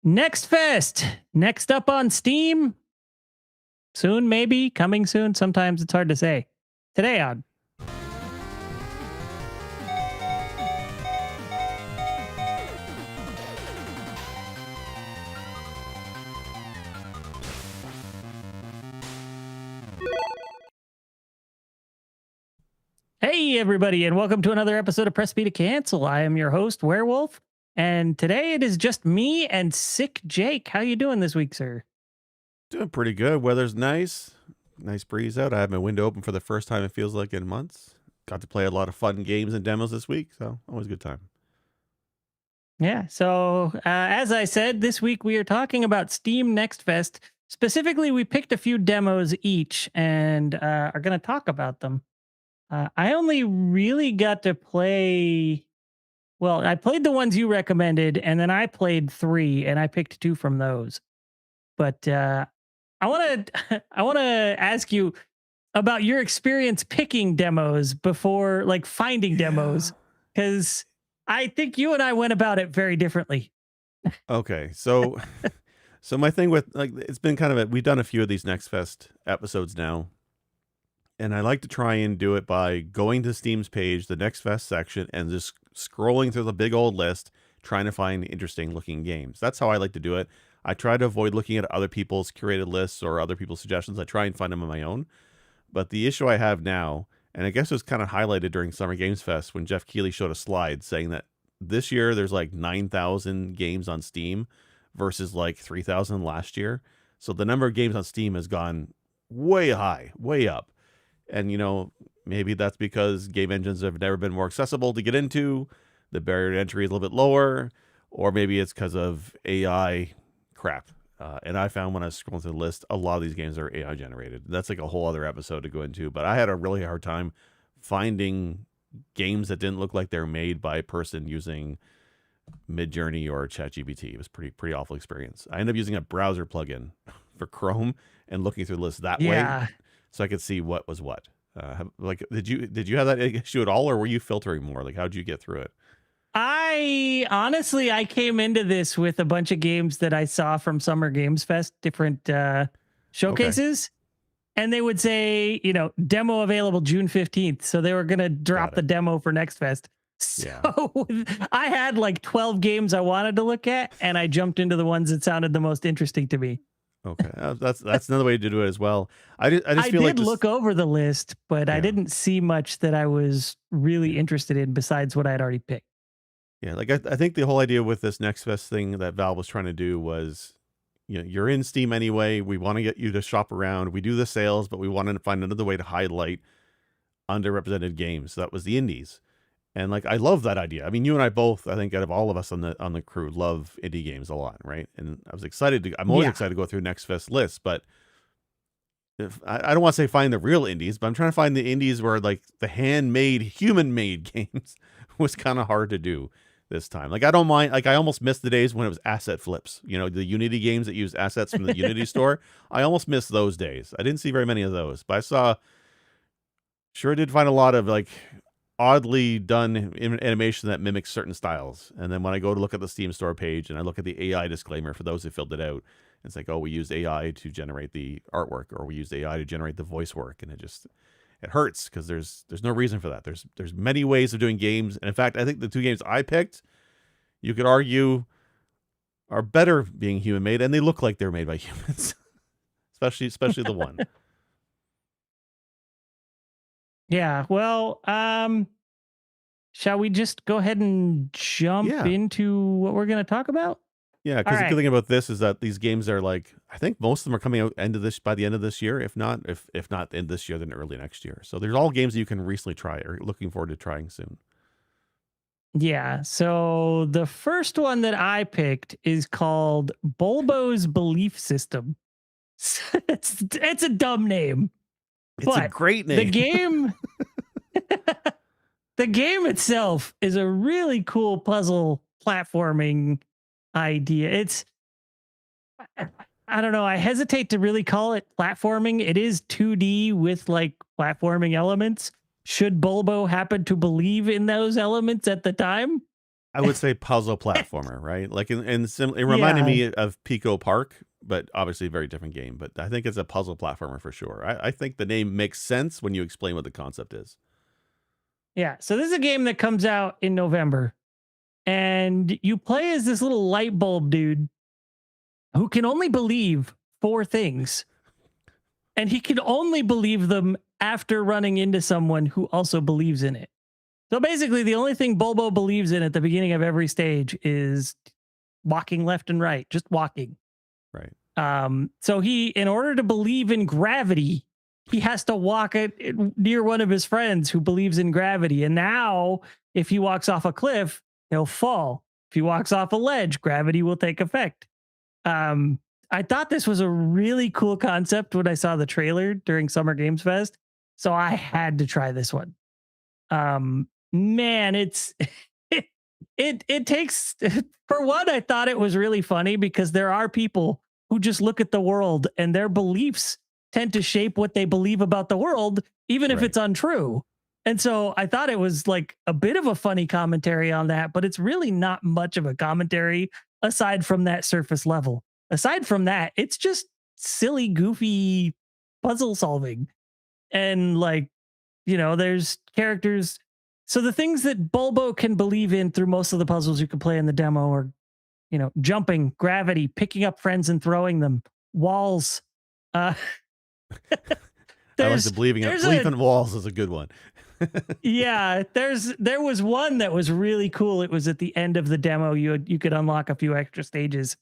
Next Fest. Next up on Steam. Soon, maybe. Coming soon. Sometimes it's hard to say. Today on. Hey, everybody, and welcome to another episode of Press B to Cancel. I am your host, Werewolf, and today it is just me and sick Jake. How you doing this week, sir? Doing pretty good. Weather's nice. Nice breeze out. I have my window open for the first time it feels like in months. Got to play a lot of fun games and demos this week, so always a good time. Yeah, so as I said, this week we are talking about Steam Next Fest. Specifically, we picked a few demos each and are going to talk about them. I only really got to play. Well, I played the ones you recommended, and then I played 3, and I picked 2 from those. But I want to I want to ask you about your experience picking demos before, like finding demos, because I think you and I went about it very differently. Okay, so so my thing with it's been kind of we've done a few of these Next Fest episodes now, and I like to try and do it by going to Steam's page, the Next Fest section, and just scrolling through the big old list, trying to find interesting looking games. That's how I like to do it. I try to avoid looking at other people's curated lists or other people's suggestions. I try and find them on my own. But the issue I have now, and I guess it was kind of highlighted during Summer Games Fest when Jeff Keighley showed a slide saying that this year there's like 9,000 games on Steam versus like 3,000 last year. So the number of games on Steam has gone way high, way up. And, maybe that's because game engines have never been more accessible to get into. The barrier to entry is a little bit lower. Or maybe it's because of AI crap. And I found when I was scrolling through the list, a lot of these games are AI generated. That's like a whole other episode to go into. But I had a really hard time finding games that didn't look like they're made by a person using Midjourney or ChatGPT. It was pretty awful experience. I ended up using a browser plugin for Chrome and looking through the list that way, so I could see what was what. Did you have that issue at all, or were you filtering more? Like, how did you get through it? I came into this with a bunch of games that I saw from Summer Games Fest, different showcases. Okay. And they would say, demo available June 15th. So they were going to drop the demo for Next Fest. So I had like 12 games I wanted to look at, and I jumped into the ones that sounded the most interesting to me. Okay, that's another way to do it as well. I did look over the list, but I didn't see much that I was really interested in besides what I had already picked. Yeah, like I think the whole idea with this Next Fest thing that Valve was trying to do was, you're in Steam anyway. We want to get you to shop around. We do the sales, but we wanted to find another way to highlight underrepresented games. So that was the indies. And I love that idea. I mean, you and I both, I think out of all of us on the crew, love indie games a lot, right? And I was excited I'm always excited to go through Next Fest lists, but I don't want to say find the real indies, but I'm trying to find the indies where the handmade, human-made games was kind of hard to do this time. I don't mind. I almost missed the days when it was asset flips. The Unity games that use assets from the Unity store. I almost missed those days. I didn't see very many of those, but I sure did find a lot of oddly done animation that mimics certain styles. And then when I go to look at the Steam store page and I look at the AI disclaimer for those who filled it out, it's like, oh, we used AI to generate the artwork, or we used AI to generate the voice work, and it hurts because there's no reason for that. There's many ways of doing games, and in fact, I think the 2 games I picked, you could argue, are better being human made, and they look like they're made by humans, especially the one. Yeah, well, shall we just go ahead and jump into what we're going to talk about? Yeah, because the good thing about this is that these games are I think most of them are coming out by the end of this year. If not in this year, then early next year. So there's all games that you can recently try or looking forward to trying soon. Yeah, so the first one that I picked is called Bulbo's Belief System. It's a dumb name. It's a great name. The game itself is a really cool puzzle platforming idea. I don't know. I hesitate to really call it platforming. It is 2D with platforming elements. Should Bulbo happen to believe in those elements at the time? I would say puzzle platformer, right? Like it reminded Yeah. me of Pico Park, but obviously a very different game. But I think it's a puzzle platformer for sure. I think the name makes sense when you explain what the concept is. Yeah. So this is a game that comes out in November, and you play as this little light bulb dude who can only believe four things, and he can only believe them after running into someone who also believes in it. So basically, the only thing Bulbo believes in at the beginning of every stage is walking left and right, just walking. Right. So he, in order to believe in gravity, he has to walk near one of his friends who believes in gravity. And now, if he walks off a cliff, he'll fall. If he walks off a ledge, gravity will take effect. Um, I thought this was a really cool concept when I saw the trailer during Summer Games Fest. So I had to try this one. Man, it's it takes for one, I thought it was really funny because there are people who just look at the world and their beliefs tend to shape what they believe about the world, even if Right. it's untrue. And so I thought it was like a bit of a funny commentary on that, but it's really not much of a commentary aside from that surface level. Aside from that, it's just silly, goofy puzzle solving. And like, there's characters. So the things that Bulbo can believe in through most of the puzzles you can play in the demo are, jumping, gravity, picking up friends and throwing them, walls. Uh, I like the there's believing there's belief a in walls is a good one. yeah, there was one that was really cool. It was at the end of the demo. You could unlock a few extra stages.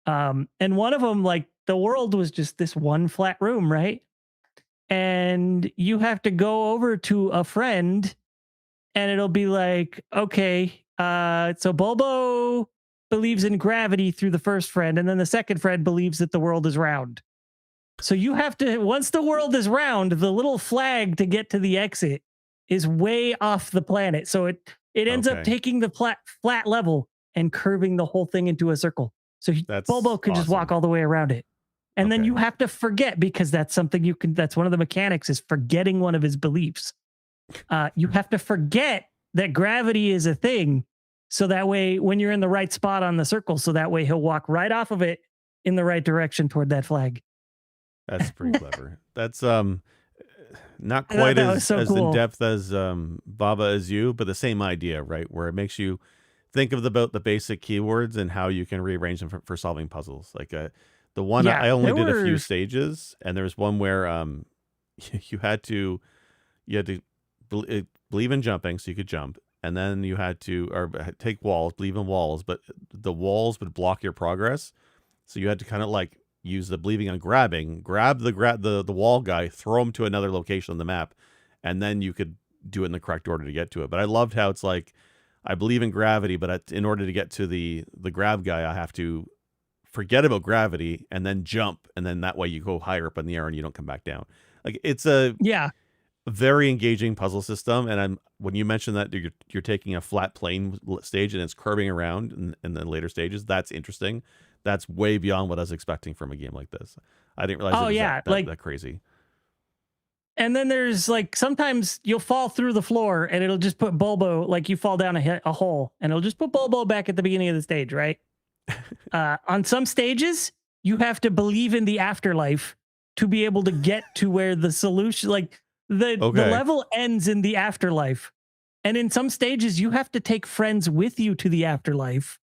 And one of them, like the world was just this one flat room, right? And you have to go over to a friend and it'll be like, okay, so Bulbo believes in gravity through the first friend, and then the second friend believes that the world is round. So you have to, once the world is round, the little flag to get to the exit is way off the planet. So it ends up Okay. taking the flat level and curving the whole thing into a circle. So That's Bulbo could just walk awesome. all the way around it. And then you Okay. have to forget, because that's something that's one of the mechanics, is forgetting one of his beliefs. You have to forget that gravity is a thing. So that way, when you're in the right spot on the circle, so that way he'll walk right off of it in the right direction toward that flag. That's pretty clever. That's not I thought quite that was so as in cool. depth as Baba as you, but the same idea, right? Where it makes you think of about the basic keywords and how you can rearrange them for solving puzzles. Like the one Yeah, I only there did a few were. stages, and there was one where you had to believe in jumping, so you could jump, and then you had to take walls, believe in walls, but the walls would block your progress, so you had to kind of like use the believing on grabbing, grab the wall guy, throw him to another location on the map, and then you could do it in the correct order to get to it. But I loved how it's like, I believe in gravity, but in order to get to the grab guy, I have to forget about gravity and then jump, and then that way you go higher up in the air and you don't come back down. Like it's a Yeah, very engaging puzzle system, and when you mentioned that you're taking a flat plane stage and it's curving around in the later stages, that's interesting. That's way beyond what I was expecting from a game like this. I didn't realize it oh was yeah, like, that crazy. and then there's like sometimes you'll fall through the floor and it'll just put Bulbo, like you fall down a hole and it'll just put Bulbo back at the beginning of the stage, right? On some stages, you have to believe in the afterlife to be able to get to where the solution, like the Okay, level ends in the afterlife. And in some stages, you have to take friends with you to the afterlife.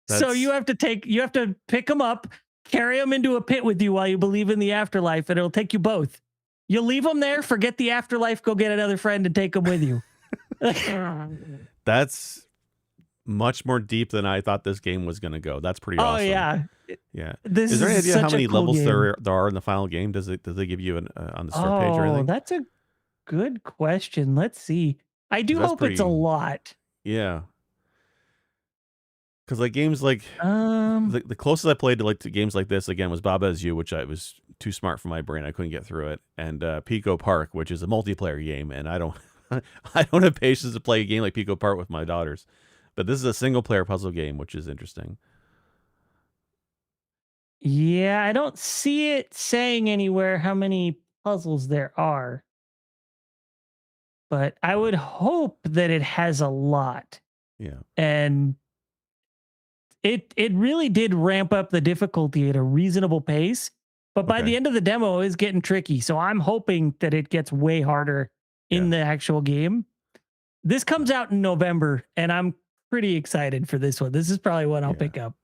So that's you have to pick them up, carry them into a pit with you while you believe in the afterlife, and it'll take you both. You'll leave them there, forget the afterlife, go get another friend and take them with you. that's much more deep than I thought this game was going to go. That's pretty Oh awesome. yeah. Yeah. This Is there any is idea how such a many cool levels game. there are in the final game? Does they give you on the start page or Oh, anything? that's a good question. Let's see. I Because do that's hope it's a pretty. lot. Yeah. Because like games like Um, the closest I played to games like this again was Baba Is You, which I was too smart for my brain. I couldn't get through it, and Pico Park, which is a multiplayer game, and I don't I don't have patience to play a game like Pico Park with my daughters. But this is a single player puzzle game, which is interesting. yeah, I don't see it saying anywhere how many puzzles there are, but I would hope that it has a lot. Yeah. And it really did ramp up the difficulty at a reasonable pace. But by the Okay. end of the demo, it's getting tricky. So I'm hoping that it gets way harder in Yeah. the actual game. This comes out in November, and I'm pretty excited for this one. This is probably what I'll Yeah. pick up.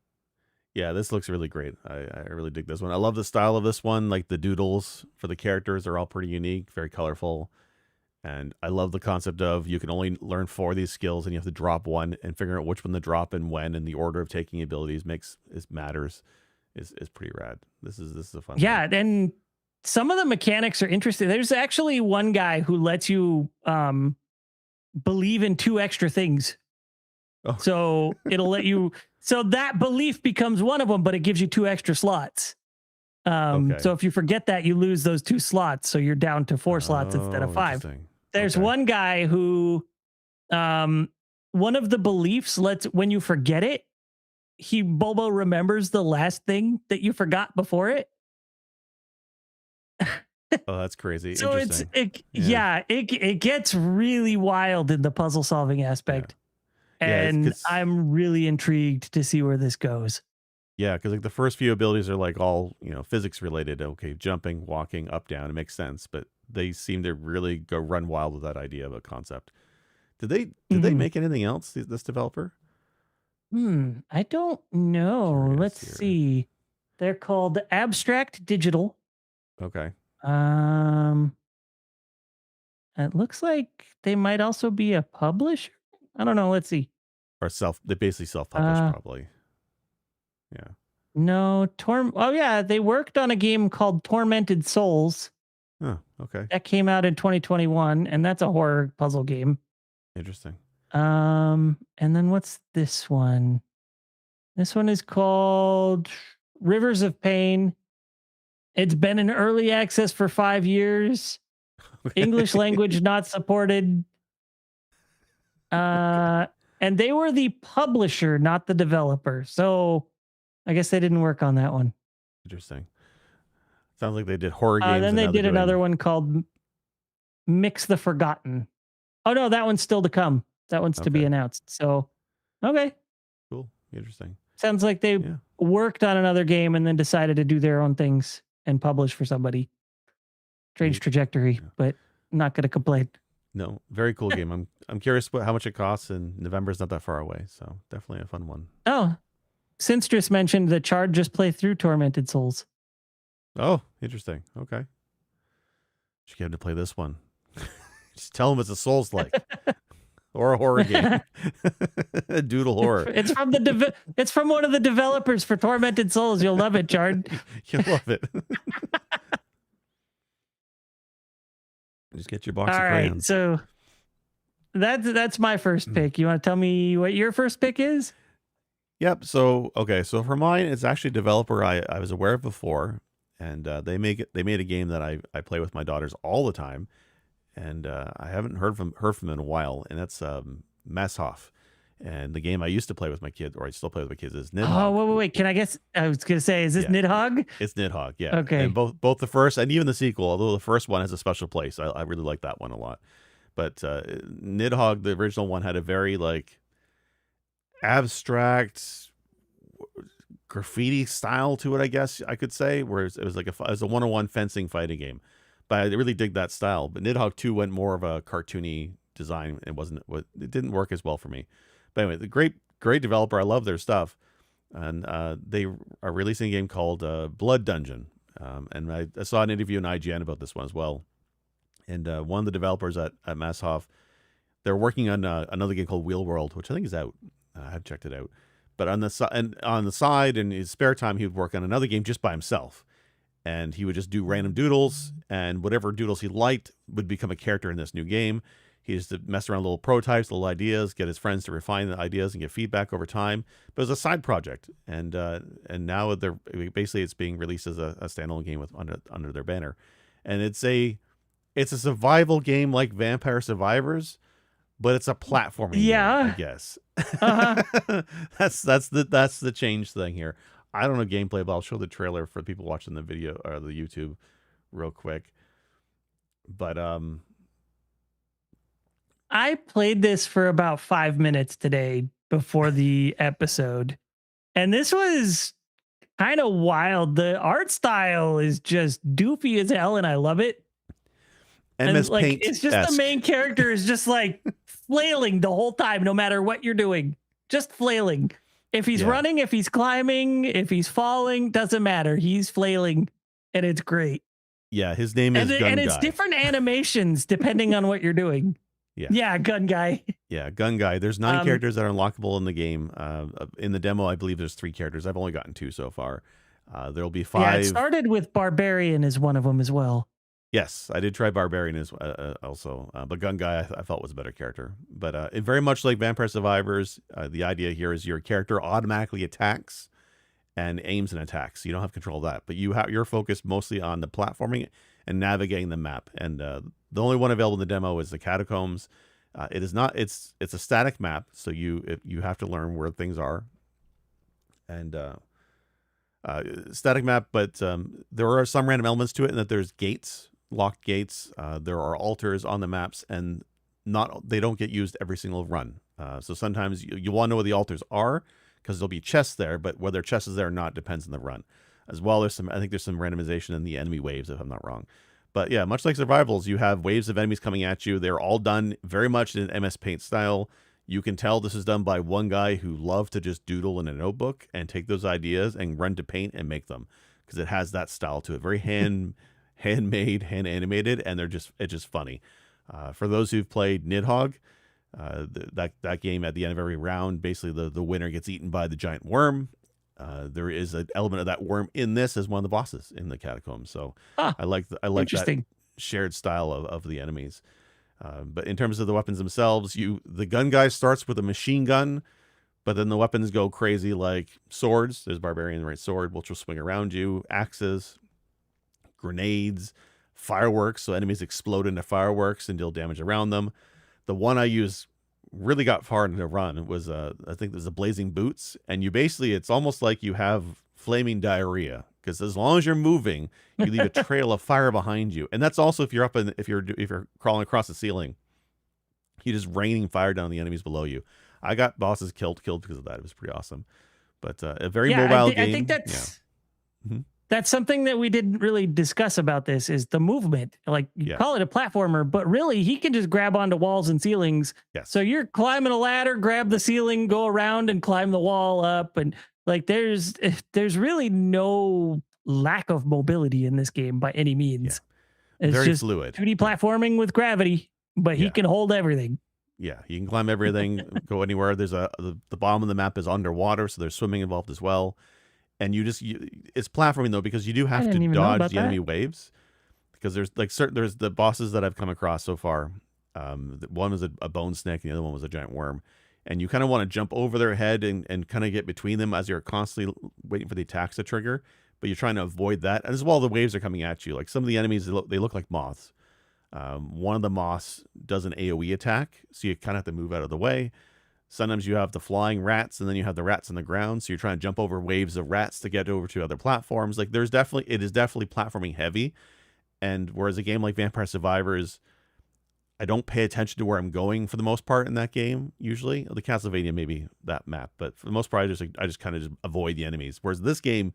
Yeah, this looks really great. I really dig this one. I love the style of this one. Like the doodles for the characters are all pretty unique, very colorful. And I love the concept of you can only learn 4 of these skills and you have to drop one, and figuring out which one to drop and when, and the order of taking abilities matters is pretty rad. This is a fun one. Yeah, and some of the mechanics are interesting. There's actually one guy who lets you believe in 2 extra things. Oh, So it'll let you. So that belief becomes one of them, but it gives you 2 extra slots. okay. So if you forget that, you lose those 2 slots. So you're down to 4 slots instead of Oh, 5. interesting. There's Okay. one guy who, um, one of the beliefs lets when you forget it, Bobo remembers the last thing that you forgot before it. Oh, that's crazy. So Interesting. Yeah. yeah, it gets really wild in the puzzle solving Yeah. aspect, Yeah, it's and cuz I'm really intrigued to see where this goes. yeah, cuz like the first few abilities are like all, physics related. Okay, jumping, walking, up, down, it makes sense, but they seem to really go run wild with that idea of a concept. Did they Mhm. make anything else, this developer? I don't know. Curious Let's here. see. They're called Abstract Digital. Okay. Um, it looks like they might also be a publisher. I don't know. Let's see. Or they basically self-published Uh, probably. Yeah. no, Oh yeah, they worked on a game called Tormented Souls Oh, okay. that came out in 2021, and that's a horror puzzle game. Interesting. And then what's this one? This one is called Rivers of Pain. It's been in early access for 5 years. English Okay. language not supported. Uh, and they were the publisher, not the developer. So I guess they didn't work on that one. Interesting. Sounds like they did horror games Then and they now they're did another doing one called Mix the Forgotten. Oh no, that one's still to come. That one's to be okay. announced. So okay, Cool. Interesting. sounds like they Yeah. worked on another game and then decided to do their own things and publish for somebody. Strange Neat. trajectory, Yeah. but not going to complain. No, very cool game. I'm curious how much it costs, and November's not that far away, so definitely a fun one. Oh, Sinstress mentioned that Chard just play through Tormented Souls. Oh, interesting. Okay. Should get him to play this one. Just tell him it's a Souls like or a horror game. A doodle horror. It's from one of the developers for Tormented Souls. You'll love it, Chard. You'll love it. Just get your box All of right, crayons. so that's my first pick. You want to tell me what your first pick is? Yep. So okay. So for mine, it's actually a developer I was aware of before, and they made a game that I play with my daughters all the time, and I haven't heard from them in a while, and that's Messhoff. And the game I used to play with my kids, or I still play with my kids, is Oh, Nidhogg. wait. Can I guess? I was gonna say, is this Yeah, Nidhogg? it's Nidhogg. Yeah, and Okay. both the first and even the sequel, although the first one has a special place. I really like that one a lot. But Nidhogg, the original one, had a very like abstract graffiti style to it, I guess I could say, whereas it was like it was a one-on-one fencing fighting game. But I really dig that style. But Nidhogg 2 went more of a cartoony design. It didn't work as well for me. But anyway, the great developer. I love their stuff, and they are releasing a game called Blood Dungeon. And I saw an interview in IGN about this one as well. And one of the developers at Masshoff, they're working on another game called Wheel World, which I think is out. I haven't checked it out. But on the side, in his spare time, he would work on another game just by himself, and he would just do random doodles, and whatever doodles he liked would become a character in this new game. He used to mess around with little prototypes, little ideas, get his friends to refine the ideas and get feedback over time. But it was a side project, and now it's being released as a standalone game with under their banner, and it's a survival game like Vampire Survivors, but it's a platforming game, I Yeah. guess. Uh huh. That's the change thing here. I don't know gameplay, but I'll show the trailer for people watching the video or the YouTube real quick. But I played this for about 5 minutes today before the episode, and this was kind of wild. The art style is just doofy as hell, and I love it. And MS like, Paint it's just the esque. main character is just like flailing the whole time, no matter what you're doing, just flailing. If he's Yeah, running, if he's climbing, if he's falling, doesn't matter. He's flailing, and it's great. yeah. His name And is Gun it's Guy. different animations depending on what you're doing. Yeah, Yeah, gun guy. yeah. Gun Guy. There's 9 Um, characters that are unlockable in the game. In the demo, I believe there's 3 characters. I've only gotten 2 so far. There'll be yeah, it 5. started with Barbarian as one of them as well. Yes, I did try Barbarian as also, but Gun Guy I felt was a better character. But it very much like Vampire Survivors, the idea here is your character automatically attacks and aims and attacks. You don't have control of that, but you're focused mostly on the platforming and navigating the map. And the only one available in the demo is the catacombs. It is not. It's a static map, so you have to learn where things are. And static map, but there are some random elements to it, and that there's gates, locked gates. There are altars on the maps, and not they don't get used every single run. So sometimes you want to know where the altars are because there'll be chests there, but whether chests is there or not depends on the run. As well, I think there's some randomization in the enemy waves, if I'm not wrong. But yeah, much like survivals, you have waves of enemies coming at you. They're all done very much in MS Paint style. You can tell this is done by one guy who loved to just doodle in a notebook and take those ideas and run to paint and make them, because it has that style to it. Very handmade, hand animated, and it's just funny. For those who've played Nidhogg, that game at the end of every round, basically the winner gets eaten by the giant worm. There is an element of that worm in this as one of the bosses in the catacombs. So Ah, I like that interesting. shared style of the enemies. But in terms of the weapons themselves, the gun guy starts with a machine gun, but then the weapons go crazy, like swords. There's barbarian right sword, which will swing around you, axes, grenades, fireworks. So enemies explode into fireworks and deal damage around them. The one I use really got far into the run was I think there's a blazing boots, and it's almost like you have flaming diarrhea, because as long as you're moving, you leave a trail of fire behind you. And that's also if you're crawling across the ceiling, you're just raining fire down the enemies below you. I got bosses killed because of that. It was pretty awesome. But a very Yeah, mobile I think game. Yeah. Mhm. that's something that we didn't really discuss about this is the movement. Like, you Yeah. call it a platformer, but really he can just grab onto walls and ceilings. So Yes. you're climbing a ladder, grab the ceiling, go around and climb the wall up, and like there's really no lack of mobility in this game by any Yeah. means. It's Very just fluid. 2D Yeah. platforming with gravity, but he Yeah. can hold everything. Yeah, you can climb everything, go anywhere. There's the bottom of the map is underwater, so there's swimming involved as well. And it's platforming though, because you do I have to didn't even know dodge about the enemy that. waves, because there's the bosses that I've come across so far. One was a bone snake, and the other one was a giant worm. And you kind of want to jump over their head and kind of get between them as you're constantly waiting for the attacks to trigger. But you're trying to avoid that, and as well, the waves are coming at you. Like some of the enemies, they look like moths. One of the moths does an AoE attack, so you kind of have to move out of the way. Sometimes you have the flying rats, and then you have the rats on the ground, so you're trying to jump over waves of rats to get over to other platforms. Like it is definitely platforming heavy. And whereas a game like Vampire Survivors, I don't pay attention to where I'm going for the most part in that game. Usually, the Castlevania maybe that map, but for the most part, I just kind of just avoid the enemies. Whereas this game,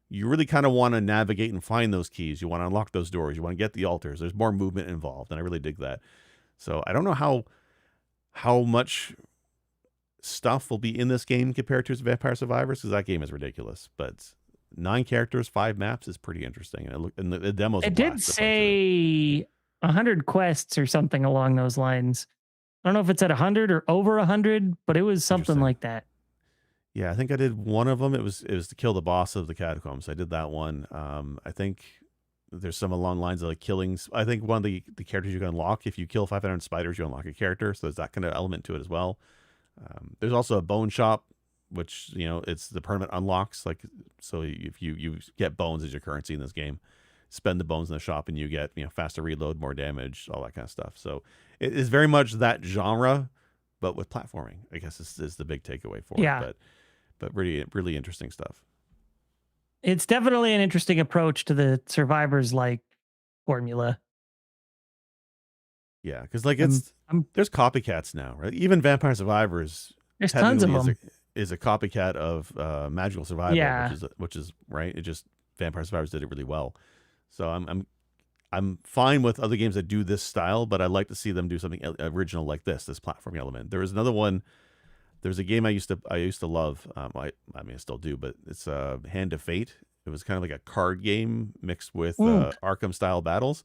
you really kind of want to navigate and find those keys. You want to unlock those doors. You want to get the altars. There's more movement involved, and I really dig that. So I don't know how much stuff will be in this game compared to Vampire Survivors, because that game is ridiculous. But 9 characters, 5 maps is pretty interesting, and the demo's a It did blast to play through. say 100 quests or something along those lines. I don't know if it's at 100 or over 100, but it was something Interesting. like that. Yeah, I think I did one of them. It was to kill the boss of the catacombs. I did that one. I think there's some along lines of like killings. I think one of the characters you can unlock, if you kill 500 spiders, you unlock a character. So there's that kind of element to it as well. There's also a bone shop, which it's the permanent unlocks. Like, so if you get bones as your currency in this game, spend the bones in the shop and you get faster reload, more damage, all that kind of stuff. So it is very much that genre, but with platforming, I guess is the big takeaway for it. Yeah. But really, really interesting stuff. It's definitely an interesting approach to the survivors like formula. Yeah, because like I'm there's copycats now, right? Even Vampire Survivors There's tons of technically them. is a copycat of Magical Survival, Yeah. which is right. It just Vampire Survivors did it really well. So I'm fine with other games that do this style, but I'd like to see them do something original like this platforming element. There was another one. There's a game I used to love. I mean I still do, but it's Hand of Fate. It was kind of like a card game mixed with Mm. Arkham style battles.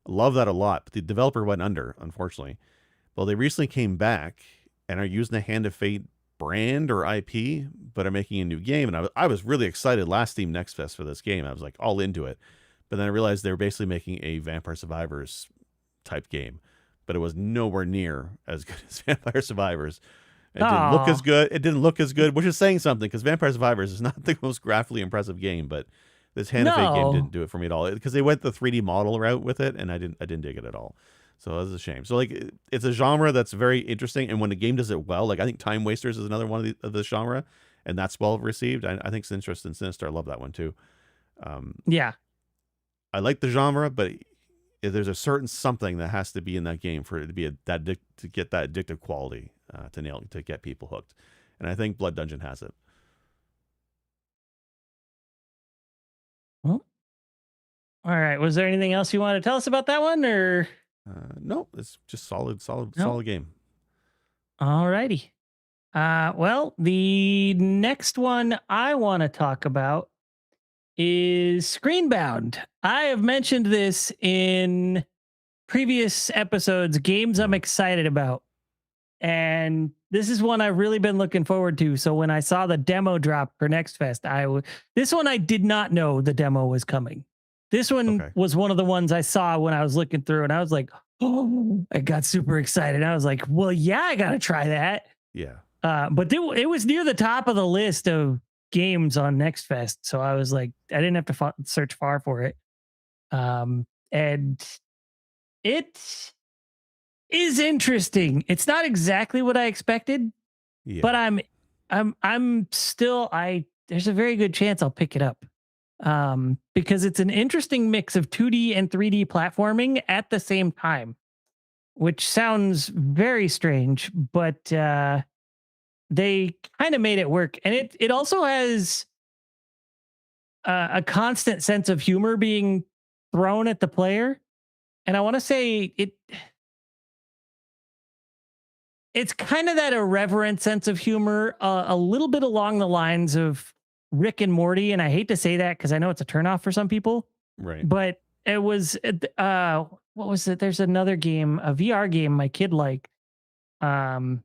I love that a lot, but the developer went under, unfortunately. Well, they recently came back and are using the Hand of Fate brand or IP, but are making a new game. And I was really excited last Steam Next Fest for this game. I was like all into it. But then I realized they were basically making a Vampire Survivors type game, but it was nowhere near as good as Vampire Survivors. It didn't look as Oh, good. It didn't look as good, which is saying something because Vampire Survivors is not the most graphically impressive game, but this Hand of Fate game didn't no. do it for me at all because they went the 3D model route with it, and I didn't dig it at all. So that's a shame. So like it's a genre that's very interesting, and when a game does it well, like I think Time Wasters is another one of the genre, and that's well received. I think Sinistr and Sinister, I love that one too. Um, Yeah. I like the genre, but there's a certain something that has to be in that game for it to be to get that addictive quality to get people hooked, and I think Blood Dungeon has it. Well, all right. Was there anything else you want to tell us about that one or No, it's just no? solid game. All righty. Well, the next one I want to talk about is Screenbound. I have mentioned this in previous episodes, games I'm Yeah. excited about. And this is one I've really been looking forward to. So when I saw the demo drop for Next Fest, this one I did not know the demo was coming. This one Okay. was one of the ones I saw when I was looking through, and I was like, oh, I got super excited. I was like, well, yeah, I gotta try that. Yeah. But it was near the top of the list of games on Next Fest, so I was like, I didn't have to search far for it. And it is interesting. It's not exactly what I expected, but Yeah. I'm still I there's a very good chance I'll pick it up. Because it's an interesting mix of 2D and 3D platforming at the same time, which sounds very strange, but they kind of made it work. And it also has a constant sense of humor being thrown at the player. And I want to say it's kind of that irreverent sense of humor, a little bit along the lines of Rick and Morty. And I hate to say that because I know it's a turnoff for some people, Right. but it was, what was it? There's another game, a VR game my kid liked, um,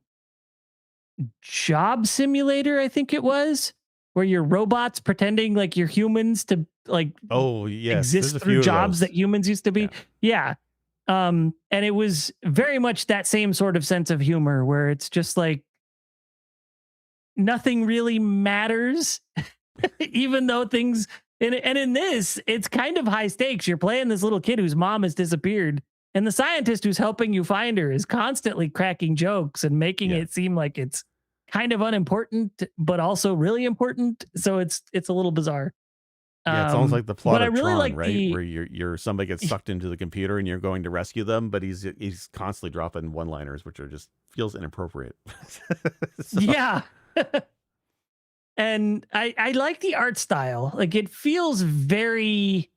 Job Simulator, I think it was, where you're robots pretending like you're humans to like Oh yes, there's exist a through few of jobs that those. humans used to Yeah. be. Yeah. And it was very much that same sort of sense of humor where it's just like nothing really matters, even though things and in this, it's kind of high stakes. You're playing this little kid whose mom has disappeared, and the scientist who's helping you find her is constantly cracking jokes and making Yeah. it seem like it's kind of unimportant, but also really important. So it's a little bizarre. Yeah, it's almost like the But plot I of really Tron, like right? the Where you're somebody gets sucked into the computer and you're going to rescue them, but he's constantly dropping one-liners, which are just feels inappropriate. So yeah. And I like the art style. Like it feels very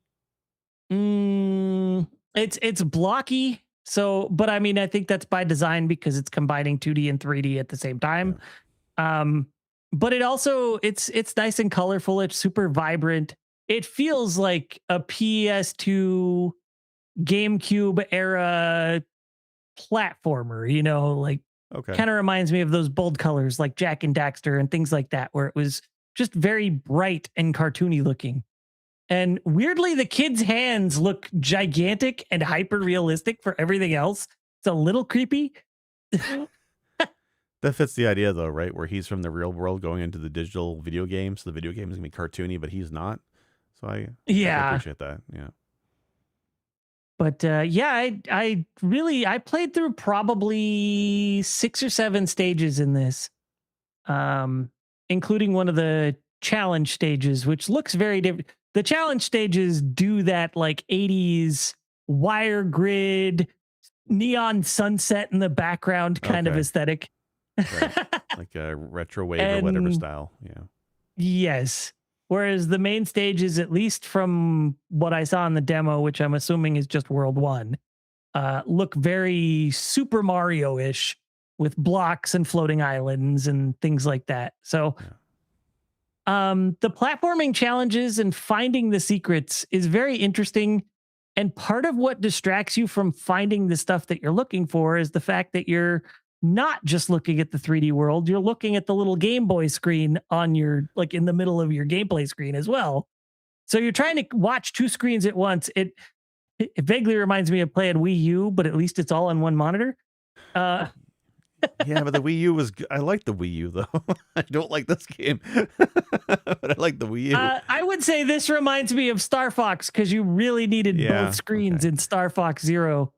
it's blocky. So, but I mean, I think that's by design because it's combining 2D and 3D at the same yeah. time. Um, but it also it's nice and colorful. It's super vibrant. It feels like a PS2 GameCube era platformer, like Okay. kind of reminds me of those bold colors like Jack and Daxter and things like that, where it was just very bright and cartoony looking. And weirdly, the kids' hands look gigantic and hyper realistic for everything else. It's a little creepy. That fits the idea though, right? Where he's from the real world going into the digital video game, so the video game is gonna be cartoony, but he's not. So I can Yeah. appreciate that. Yeah. But yeah, I played through probably 6 or 7 stages in this, um, including one of the challenge stages, which looks very different. The challenge stages do that like 80s wire grid neon sunset in the background kind of Okay. aesthetic. Right. Like a retro wave or whatever And style. Yeah. yes. Whereas the main stage is, at least from what I saw in the demo, which I'm assuming is just World 1, look very Super Mario-ish with blocks and floating islands and things like that. So Yeah. the platforming challenges and finding the secrets is very interesting. And part of what distracts you from finding the stuff that you're looking for is the fact that you're not just looking at the 3D world, you're looking at the little Game Boy screen on your, like, in the middle of your gameplay screen as well. So you're trying to watch two screens at once. It vaguely reminds me of playing Wii U, but at least it's all on one monitor. Uh, Yeah, but the Wii U was. I like the Wii U though. I don't like this game, but I like the Wii U. I would say this reminds me of Star Fox, because you really needed both Yeah. screens Okay. in Star Fox Zero.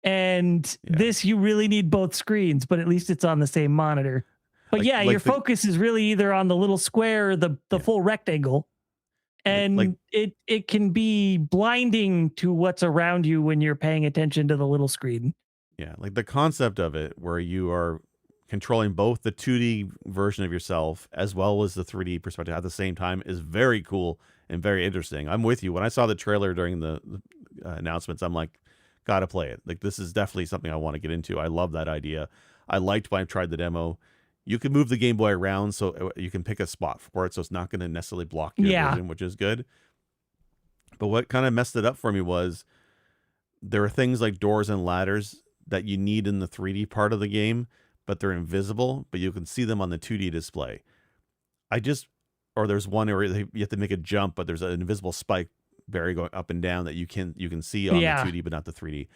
And Yeah. this, you really need both screens, but at least it's on the same monitor. But yeah, your Like the focus is really either on the little square or the yeah. full rectangle. Like And it can be blinding to what's around you when you're paying attention to the little screen. yeah. Like the concept of it, where you are controlling both the 2D version of yourself as well as the 3D perspective at the same time, is very cool and very interesting. I'm with you. When I saw the trailer during the announcements, I'm like, gotta play it. Like this is definitely something I want to get into. I love that idea. I liked when I tried the demo. You can move the Game Boy around so you can pick a spot for it, so it's not going to necessarily block your Yeah. vision, which is good. But what kind of messed it up for me was there are things like doors and ladders that you need in the 3D part of the game, but they're invisible, but you can see them on the 2D display. I just, or there's one where you have to make a jump, but there's an invisible spike barrier going up and down that you can see on the Yeah. 2D, but not the 3D.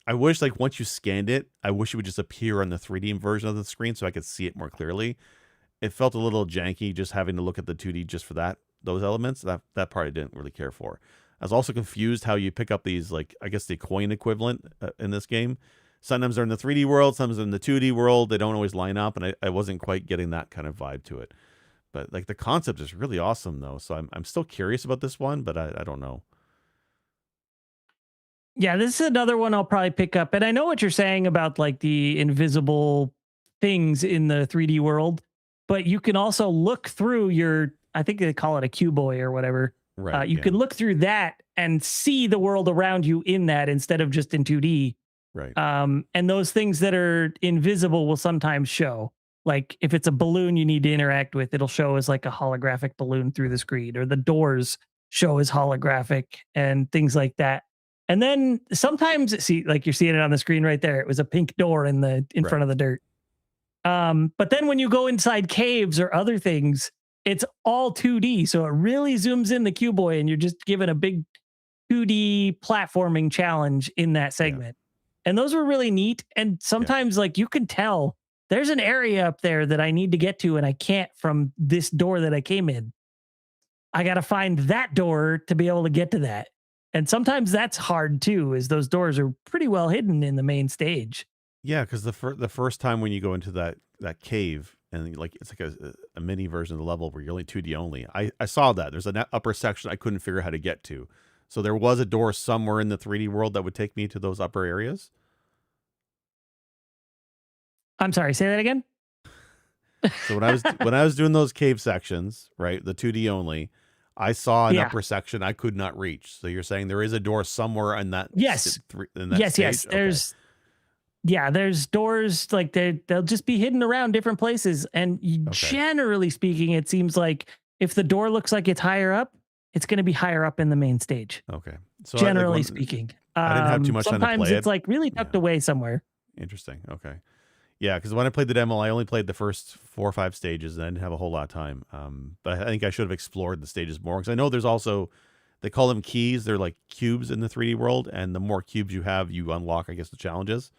I wish, like, once you scanned it, I wish it would just appear on the 3D version of the screen so I could see it more clearly. It felt a little janky just having to look at the 2D just for those elements. That part I didn't really care for. I was also confused how you pick up these, like, I guess the coin equivalent in this game. Sometimes they're in the 3D world, sometimes they're in the 2D world. They don't always line up, and I wasn't quite getting that kind of vibe to it. But like the concept is really awesome though, so I'm still curious about this one, but I don't know. Yeah, this is another one I'll probably pick up. And I know what you're saying about, like, the invisible things in the 3D world, but you can also look through your, I think they call it a cuboid or whatever. Right? You Yeah. can look through that and see the world around you in that, instead of just in 2D. Right. And those things that are invisible will sometimes show. Like if it's a balloon you need to interact with, it'll show as like a holographic balloon through the screen, or the doors show as holographic and things like that. And then sometimes, see, like you're seeing it on the screen right there. It was a pink door in Right. front of the dirt. But then when you go inside caves or other things, it's all 2D. So it really zooms in the cuboid and you're just given a big 2D platforming challenge in that Yeah. segment. And those were really neat. And sometimes, like, you can tell there's an area up there that I need to get to and I can't from this door that I came in. I got to find that door to be able to get to that. And sometimes that's hard too, is those doors are pretty well hidden in the main stage. Yeah, because the first time when you go into that cave and like it's like a mini version of the level where you're only 2D only. I saw that there's an upper section I couldn't figure out how to get to. So there was a door somewhere in the 3D world that would take me to those upper areas. I'm sorry, say that again. So when I was doing those cave sections, right, the 2D only, I saw an Yeah. upper section I could not reach. So you're saying there is a door somewhere in that Yes. in that Yes, stage? yes. Okay. There's doors, like they'll just be hidden around different places. And Okay. generally speaking, it seems like if the door looks like it's higher up, it's going to be higher up in the main stage. Okay. So Generally speaking, I didn't have too much time to sometimes play it's it. like really tucked Yeah. away somewhere. Interesting. Okay. Yeah, because when I played the demo, I only played the first 4 or 5 stages, and I didn't have a whole lot of time. But I think I should have explored the stages more because I know there's also, they call them keys. They're like cubes in the 3D world, and the more cubes you have, you unlock, I guess, the challenges.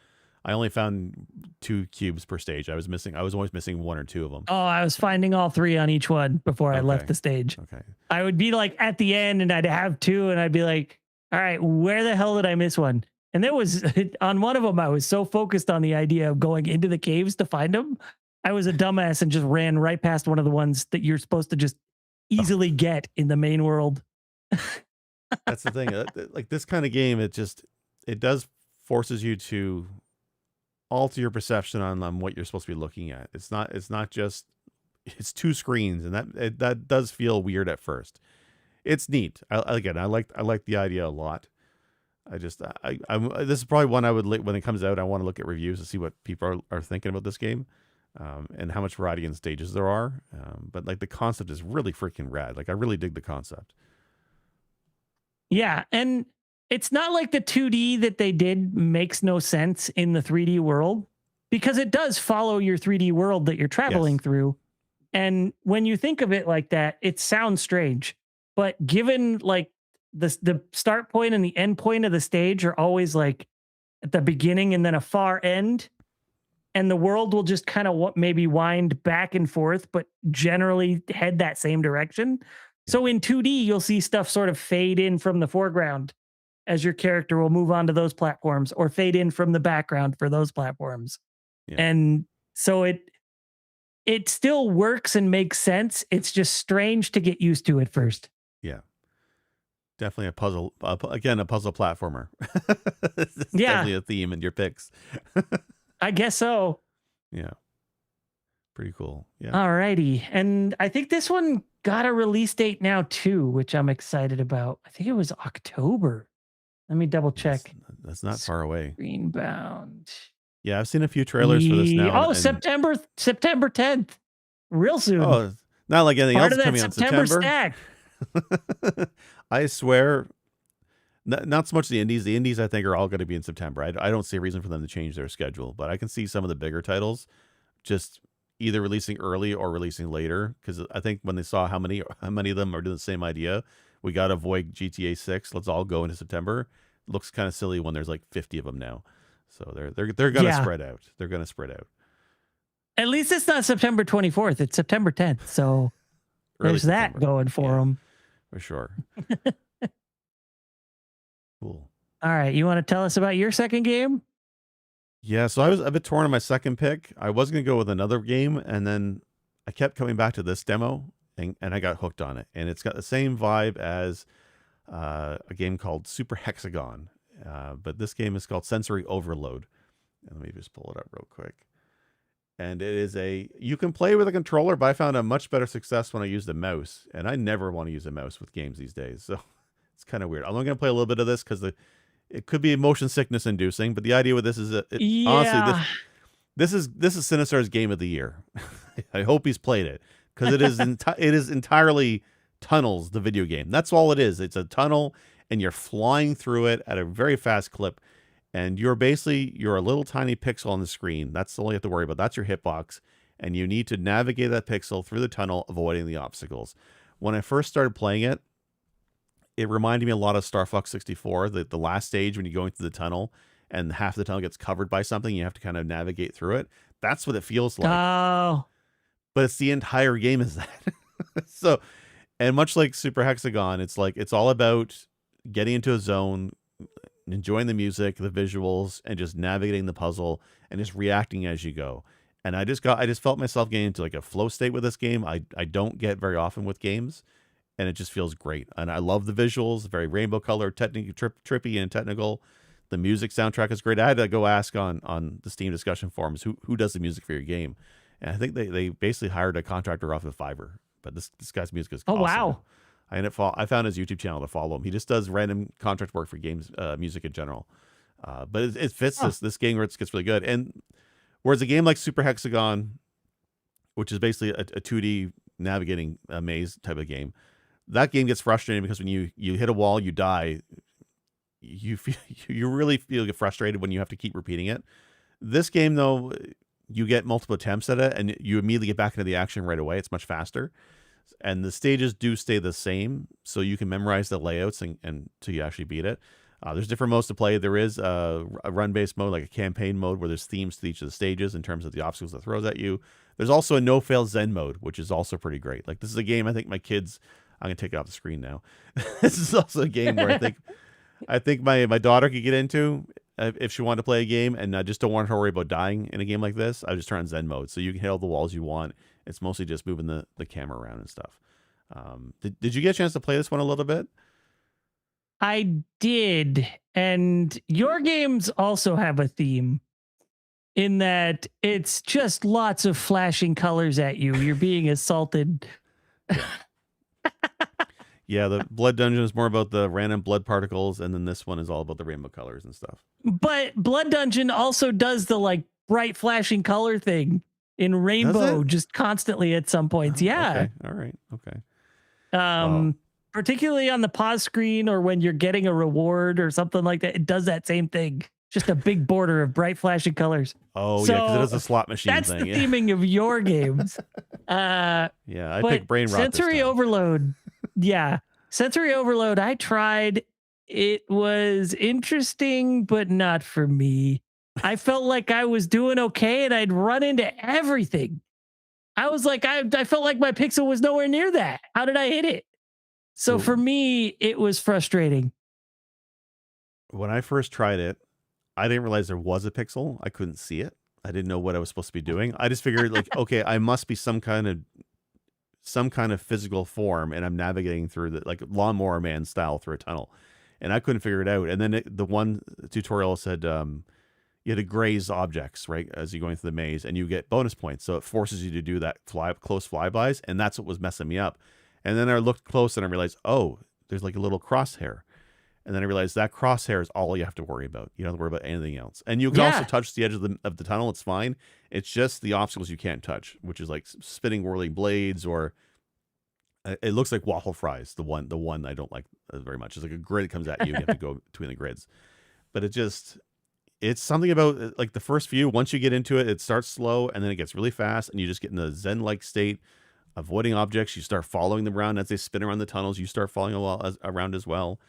I only found 2 cubes per stage. I was always missing 1 or 2 of them. Oh, I was finding all 3 on each one before I left Okay. the stage. Okay. I would be like at the end and I'd have 2 and I'd be like, all right, where the hell did I miss one? And there was on one of them, I was so focused on the idea of going into the caves to find them. I was a dumbass and just ran right past one of the ones that you're supposed to just easily get in the main world. That's the thing. Like this kind of game, it does forces you to alter your perception on what you're supposed to be looking at. It's not just it's two screens, and that does feel weird at first. It's neat. Again, I like the idea a lot. I just this is probably one I would when it comes out. I want to look at reviews to see what people are thinking about this game, and how much variety in stages there are. But like the concept is really freaking rad. Like I really dig the concept. Yeah, and it's not like the 2D that they did makes no sense in the 3D world, because it does follow your 3D world that you're traveling Yes. through. And when you think of it like that, it sounds strange. But given like the start point and the end point of the stage are always like at the beginning and then a far end, and the world will just kind of maybe wind back and forth, but generally head that same direction. Yeah. So in 2D, you'll see stuff sort of fade in from the foreground as your character will move on to those platforms, or fade in from the background for those platforms. Yeah. And so it still works and makes sense. It's just strange to get used to at first. Yeah. Definitely a puzzle. Again, a puzzle platformer. It's Yeah. definitely a theme in your picks. I guess so. Yeah. Pretty cool. Yeah. Alrighty. And I think this one got a release date now too, which I'm excited about. I think it was October. Let me double check. That's not far away. Screenbound. Yeah, I've seen a few trailers for this now. Oh, September 10th. Real soon. Oh, not like anything Part else of that coming on September September. stack. I swear, not so much the indies. The indies, I think, are all going to be in September. I don't see a reason for them to change their schedule, but I can see some of the bigger titles just either releasing early or releasing later. Because I think when they saw how many of them are doing the same idea, we got to avoid GTA 6. Let's all go into September. It looks kind of silly when there's like 50 of them now. So they're going to spread out. They're going to spread out. At least it's not September 24th. It's September 10th. So there's that going for them. For sure. Cool. All right. You want to tell us about your second game? Yeah, so I was a bit torn on my second pick. I was going to go with another game, and then I kept coming back to this demo, and I got hooked on it. And it's got the same vibe as a game called Super Hexagon. But this game is called Sensory Overload. And let me just pull it up real quick. And it is you can play with a controller, but I found a much better success when I used a mouse. And I never want to use a mouse with games these days. So it's kind of weird. I'm only going to play a little bit of this because it could be motion sickness inducing. But the idea with this is honestly, this is Sinistar's game of the year. I hope he's played it, because it is entirely Tunnels, the video game. That's all it is. It's a tunnel, and you're flying through it at a very fast clip. And you're a little tiny pixel on the screen. That's all you have to worry about. That's your hitbox. And you need to navigate that pixel through the tunnel, avoiding the obstacles. When I first started playing it, it reminded me a lot of Star Fox 64, the last stage when you're going through the tunnel and half the tunnel gets covered by something. You have to kind of navigate through it. That's what it feels like. Oh. But it's the entire game is that. So, and much like Super Hexagon, it's all about getting into a zone, enjoying the music, the visuals, and just navigating the puzzle and just reacting as you go. And I just felt myself getting into like a flow state with this game. I don't get very often with games, and it just feels great. And I love the visuals, very rainbow color, trippy and technical. The music soundtrack is great. I had to go ask on the Steam discussion forums who does the music for your game. And I think they basically hired a contractor off of Fiverr. But this guy's music is awesome. Wow. I found his YouTube channel to follow him. He just does random contract work for games, music in general. But it fits this game where it gets really good. And whereas a game like Super Hexagon, which is basically a 2D navigating maze type of game, that game gets frustrating because when you hit a wall, you die. You really get frustrated when you have to keep repeating it. This game, though, you get multiple attempts at it, and you immediately get back into the action right away. It's much faster. And the stages do stay the same, so you can memorize the layouts and until you actually beat it. There's different modes to play. There is a run-based mode, like a campaign mode, where there's themes to each of the stages in terms of the obstacles it throws at you. There's also a no-fail Zen mode, which is also pretty great. Like, this is a game I think my kids... I'm going to take it off the screen now. This is also a game where I think my daughter could get into if she wanted to play a game, and I just don't want her to worry about dying in a game like this. I just turn on Zen mode, so you can hit all the walls you want. It's mostly just moving the camera around and stuff. Did you get a chance to play this one a little bit? I did. And your games also have a theme in that it's just lots of flashing colors at you. You're being assaulted. Yeah. Yeah, the Blood Dungeon is more about the random blood particles, and then this one is all about the rainbow colors and stuff. But Blood Dungeon also does the like bright flashing color thing in Does rainbow it? just constantly at some points. Oh, Yeah. okay. All right. Okay. Well, Um, particularly on the pause screen or when you're getting a reward or something like that, it does that same thing. Just a big border of bright flashing colors. oh yeah, because it is So a slot machine that's the thing. Yeah. theming of your games. Uh, Yeah, I but picked brain rot this sensory time. overload, yeah, sensory overload. I tried. It was interesting, but not for me. I felt like I was doing okay, and I'd run into everything. I was like, I felt like my pixel was nowhere near that. How did I hit it? So So for me, it was frustrating. when I first tried it, I didn't realize there was a pixel. I couldn't see it. I didn't know what I was supposed to be doing. I just figured like, okay, I must be some kind of physical form, and I'm navigating through the like lawnmower man style through a tunnel, and I couldn't figure it out. And then the one tutorial said you had to graze objects right as you're going through the maze, and you get bonus points. So it forces you to do that close flybys, and that's what was messing me up. And then I looked close and I realized, oh, there's like a little crosshair. And then I realized that crosshair is all you have to worry about. You don't have to worry about anything else. And you can also Yeah, touch the edge of the tunnel. It's fine. It's just the obstacles you can't touch, which is like spinning whirling blades, or it looks like waffle fries. The one I don't like very much. It's like a grid comes at you and you have to go between the grids. But it's something about like the first few. Once you get into it, it starts slow and then it gets really fast, and you just get in the zen-like state, avoiding objects. You start following them around as they spin around the tunnels. You start following around as well.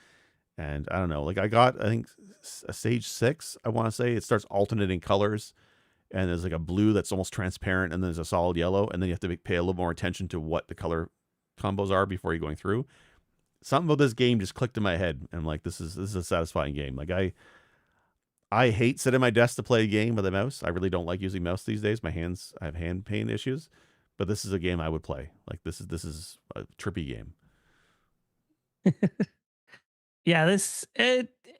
And I don't know, like I think a stage 6, I want to say it starts alternating colors, and there's like a blue that's almost transparent, and then there's a solid yellow, and then you have to pay a little more attention to what the color combos are before you're going through. Something about this game just clicked in my head, and I'm like, this is a satisfying game. Like I hate sitting at my desk to play a game with a mouse. I really don't like using mouse these days. I have hand pain issues, but this is a game I would play. Like this is a trippy game. yeah.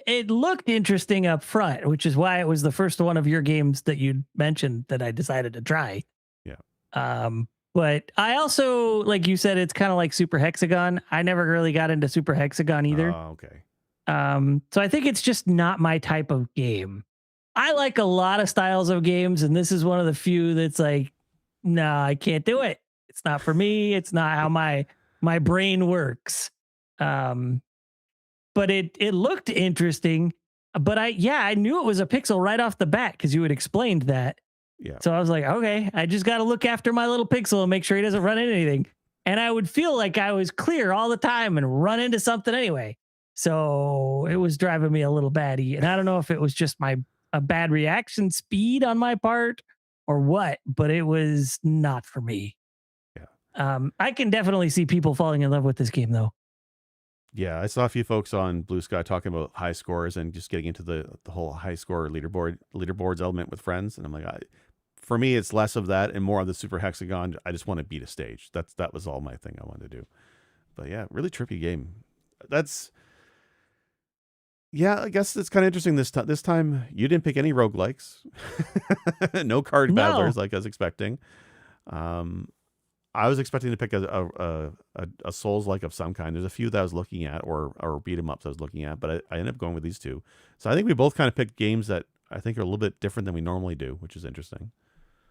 It looked interesting up front, which is why it was the first one of your games that you mentioned that I decided to try. Yeah. But I also, like you said, it's kind of like Super Hexagon. I never really got into Super Hexagon either. Oh, okay. So I think it's just not my type of game. I like a lot of styles of games, and this is one of the few that's like, no, I can't do it. It's not for me. It's not how my brain works. Um, but it looked interesting. But I knew it was a pixel right off the bat because you had explained that. Yeah. So I was like, okay, I just got to look after my little pixel and make sure he doesn't run into anything. And I would feel like I was clear all the time and run into something anyway. So it was driving me a little batty. And I don't know if it was just a bad reaction speed on my part or what, but it was not for me. Yeah. I can definitely see people falling in love with this game though. Yeah, I saw a few folks on Blue Sky talking about high scores and just getting into the whole high score leaderboards element with friends, and I'm like, for me, it's less of that and more of the Super Hexagon. I just want to beat a stage. That was all my thing I wanted to do. But yeah, really trippy game. I guess it's kind of interesting this time you didn't pick any roguelikes. No card battlers No. like I was expecting. Um, I was expecting to pick a Souls like of some kind. There's a few that I was looking at, or beat 'em ups I was looking at, but I ended up going with these two. So I think we both kind of picked games that I think are a little bit different than we normally do, which is interesting.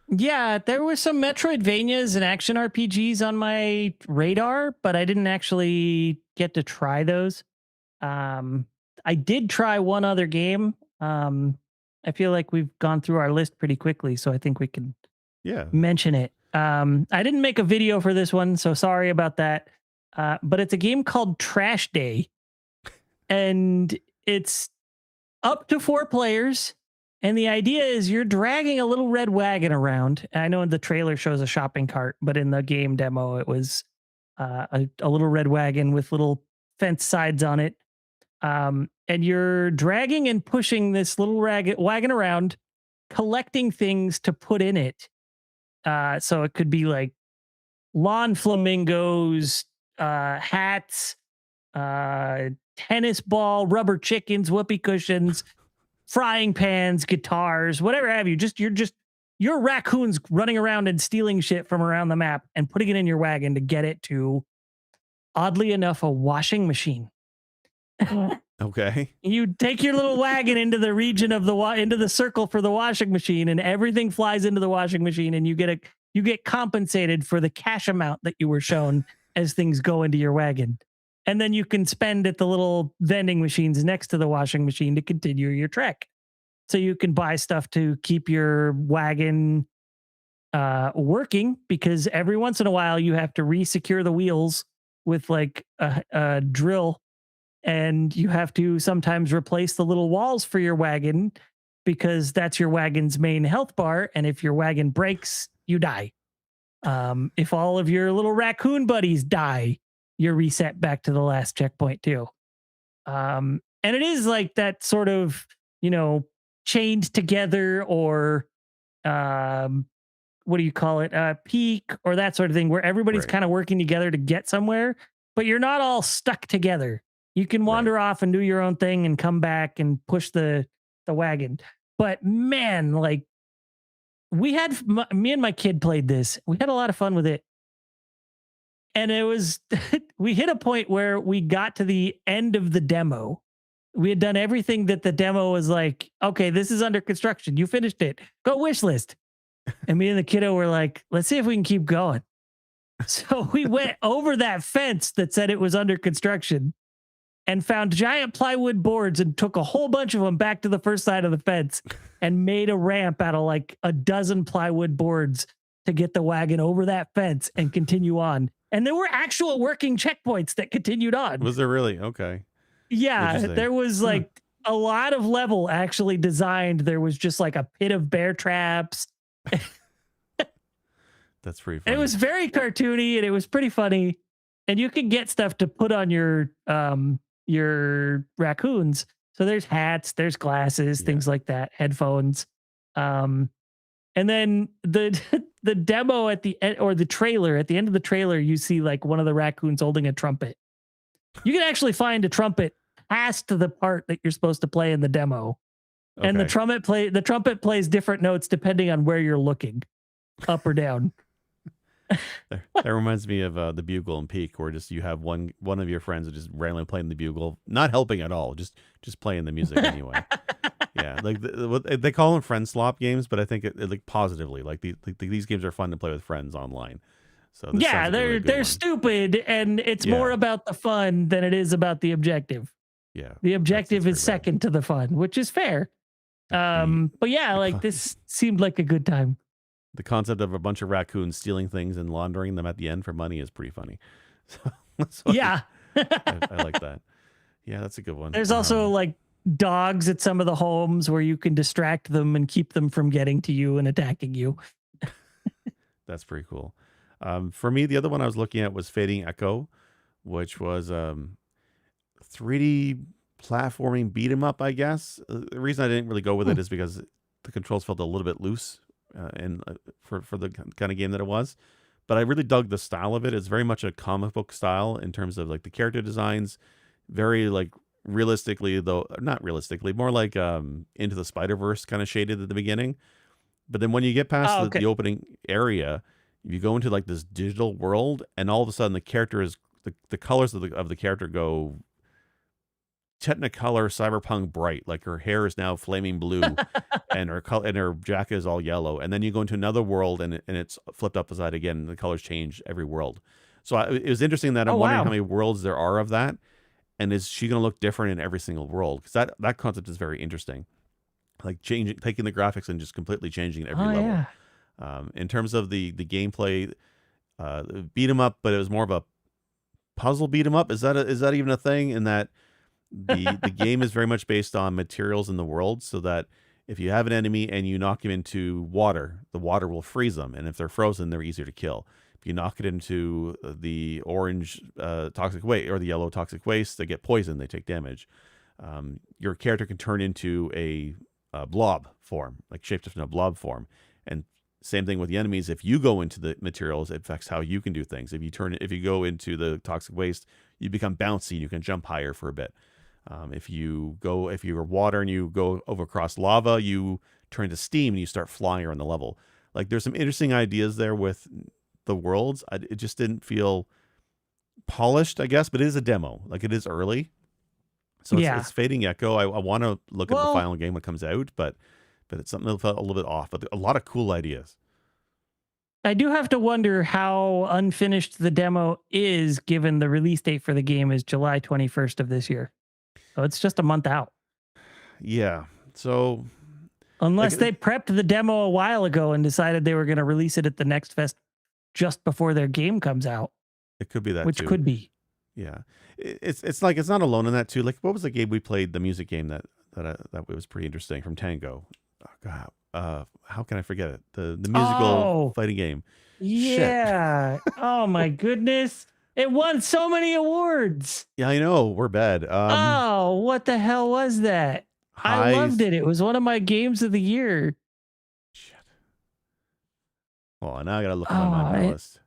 Yeah, there were some Metroidvanias and action RPGs on my radar, but I didn't actually get to try those. Um, I did try one other game. I feel like we've gone through our list pretty quickly, so I think we can Yeah, mention it. I didn't make a video for this one, so sorry about that. But it's a game called Trash Day, and it's up to 4 players. And the idea is you're dragging a little red wagon around. I know the trailer shows a shopping cart, but in the game demo, it was a little red wagon with little fence sides on it. And you're dragging and pushing this little wagon around, collecting things to put in it. So it could be like lawn flamingos, hats, tennis ball, rubber chickens, whoopee cushions, frying pans, guitars, whatever have you. You're raccoons running around and stealing shit from around the map and putting it in your wagon to get it to, oddly enough, a washing machine. Okay. You take your little wagon into the region of into the circle for the washing machine, and everything flies into the washing machine, and you get compensated for the cash amount that you were shown as things go into your wagon. And then you can spend at the little vending machines next to the washing machine to continue your trek. So you can buy stuff to keep your wagon working, because every once in a while you have to re-secure the wheels with like a drill, and you have to sometimes replace the little walls for your wagon because that's your wagon's main health bar. And if your wagon breaks, you die. If all of your little raccoon buddies die, you're reset back to the last checkpoint too. And it is like that sort of, chained together, or what do you call it? Peak, or that sort of thing, where everybody's Right. kind of working together to get somewhere, but you're not all stuck together. You can wander off and do your own thing and come back and push the wagon. But man, like me and my kid played this. We had a lot of fun with it. And it was, we hit a point where we got to the end of the demo. We had done everything that the demo was like, okay, this is under construction. You finished it. Go wish list. And me and the kiddo were like, let's see if we can keep going. So we went over that fence that said it was under construction and found giant plywood boards and took a whole bunch of them back to the first side of the fence and made a ramp out of like a dozen plywood boards to get the wagon over that fence and continue on. And there were actual working checkpoints that continued on. Was there really? Okay. Yeah, there was like a lot of level actually designed. There was just like a pit of bear traps. That's pretty funny. It was very cartoony and it was pretty funny. And you can get stuff to put on your raccoons. So there's hats, there's glasses, things like that, headphones. And then the the demo at the end, or the trailer, at the end of the trailer, you see like one of the raccoons holding a trumpet. You can actually find a trumpet past the part that you're supposed to play in the demo. Okay. And the trumpet plays different notes depending on where you're looking, up or down. That reminds me of the bugle and Peak, where just you have one of your friends just randomly playing the bugle, not helping at all, just playing the music anyway. Yeah, like they call them friend swap games, but I think it like positively, like these games are fun to play with friends online. So yeah, they're stupid, and it's more about the fun than it is about the objective. Yeah, the objective is second to the fun, which is fair. But yeah, like this seemed like a good time. The concept of a bunch of raccoons stealing things and laundering them at the end for money is pretty funny. So yeah, I like that. Yeah, that's a good one. There's also like dogs at some of the homes where you can distract them and keep them from getting to you and attacking you. That's pretty cool. For me, the other one I was looking at was Fading Echo, which was 3D platforming beat 'em up, I guess. The reason I didn't really go with it is because the controls felt a little bit loose, and for the kind of game that it was. But I really dug the style of it. It's very much a comic book style in terms of like the character designs, very like realistically, though not realistically, more like Into the Spider-Verse kind of shaded at the beginning. But then when you get past the opening area, you go into like this digital world, and all of a sudden the character is the colors of the character go Technicolor cyberpunk bright. Like her hair is now flaming blue, and her jacket is all yellow. And then you go into another world, and it's flipped upside again. And the colors change every world. So it was interesting that I'm wondering how many worlds there are of that, and is she going to look different in every single world? Because that concept is very interesting. Like taking the graphics and just completely changing every level. Yeah. In terms of the gameplay, beat 'em up, but it was more of a puzzle beat 'em up. Is that even a thing? In that the game is very much based on materials in the world, so that if you have an enemy and you knock him into water, the water will freeze them, and if they're frozen, they're easier to kill. If you knock it into the orange toxic waste or the yellow toxic waste, they get poisoned, they take damage. Your character can turn into a blob form, like shapeshift in a blob form, and Same thing with the enemies. If you go into the materials, it affects how you can do things. If you go into the toxic waste, you become bouncy. You can jump higher for a bit. If you're water and you go over across lava, you turn to steam and you start flying around the level. Like there's some interesting ideas there with the worlds. It just didn't feel polished, I guess, but it is a demo. Like it is early, so Yeah. it's Fading Echo. I want to look at the Well, final game when it comes out, but it's something that felt a little bit off. But a lot of cool ideas. I do have to wonder how unfinished the demo is, given the release date for the game is July 21st of this year. So it's just a month out. Yeah. So Unless like they prepped the demo a while ago and decided they were going to release it at the next fest just before their game comes out, it could be that which too. could be. Yeah. It's like it's not alone in that too. Like what was the game we played? The music game that was pretty interesting from Tango. Oh, God. How can I forget it? The musical fighting game. Yeah. Oh my goodness. It won so many awards. Yeah, I know. We're bad. Oh, what the hell was that? I loved it. It was one of my games of the year. Shit. Oh, now I gotta look at my list.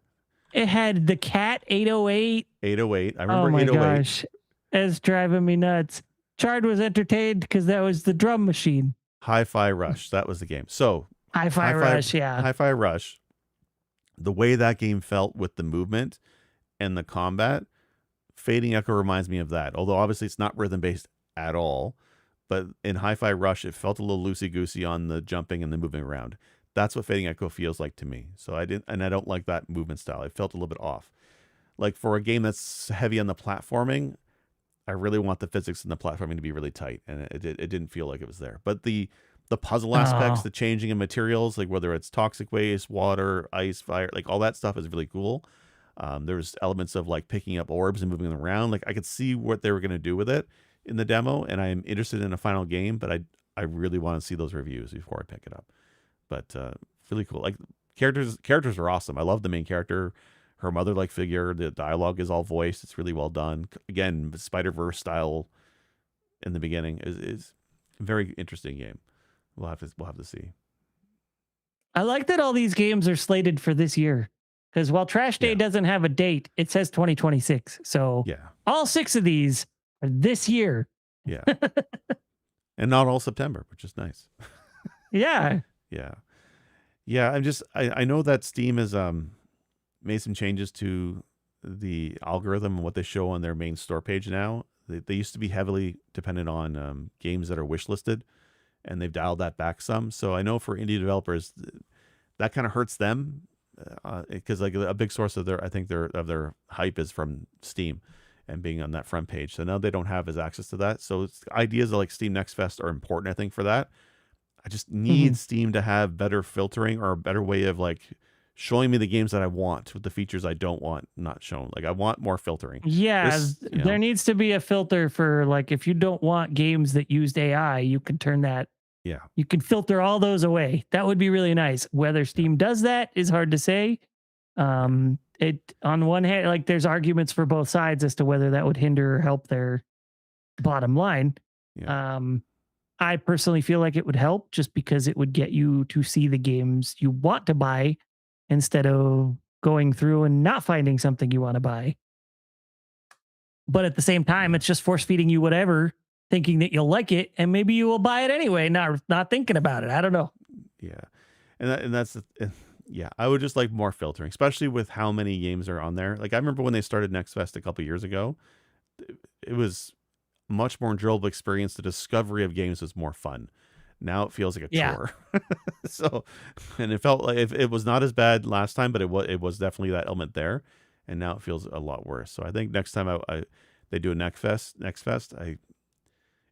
It had the Cat 808. 808. I remember Oh my 808. gosh. It's driving me nuts. Chard was entertained because that was the drum machine. Hi-Fi Rush. That was the game. So Hi-Fi Rush, yeah. Hi-Fi Rush. The way that game felt with the movement and the combat, Fading Echo reminds me of that. Although obviously it's not rhythm based at all, but in Hi-Fi Rush it felt a little loosey goosey on the jumping and the moving around. That's what Fading Echo feels like to me. So I don't like that movement style. It felt a little bit off. Like for a game that's heavy on the platforming, I really want the physics and the platforming to be really tight, and it didn't feel like it was there. But the puzzle aspects, the changing of materials, like whether it's toxic waste, water, ice, fire, like all that stuff is really cool. There's elements of like picking up orbs and moving them around. Like I could see what they were going to do with it in the demo, and I'm interested in a final game, but I really want to see those reviews before I pick it up. But really cool. Like characters are awesome. I love the main character. Her mother-like figure. The dialogue is all voiced. It's really well done. Again, Spider-Verse style in the beginning is a very interesting game. We'll have to see. I like that all these games are slated for this year, because while Trash Day doesn't have a date, it says 2026. So all 6 of these are this year. Yeah. And not all September, which is nice. Yeah. Yeah. I know that Steam has made some changes to the algorithm and what they show on their main store page now. They used to be heavily dependent on games that are wishlisted, and they've dialed that back some. So I know for indie developers, that kind of hurts them because like a big source of their hype is from Steam and being on that front page. So now they don't have as access to that. So ideas of like Steam Next Fest are important, I think, for that. I just need Steam to have better filtering or a better way of like showing me the games that I want with the features I don't want not shown. Like I want more filtering. Yeah, there needs to be a filter for like if you don't want games that used AI, you can turn that. Yeah. You can filter all those away. That would be really nice. Whether Steam does that is hard to say. It on one hand, like there's arguments for both sides as to whether that would hinder or help their bottom line. Yeah. I personally feel like it would help just because it would get you to see the games you want to buy instead of going through and not finding something you want to buy. But at the same time, it's just force feeding you whatever, thinking that you'll like it, and maybe you will buy it anyway, not thinking about it. I don't know. Yeah. Yeah, I would just like more filtering, especially with how many games are on there. Like I remember when they started Next Fest a couple years ago, it was much more enjoyable experience. The discovery of games was more fun. Now it feels like a chore. So, and it felt like it was not as bad last time, but it was definitely that element there, and now it feels a lot worse. So I think next time they do a Next Fest,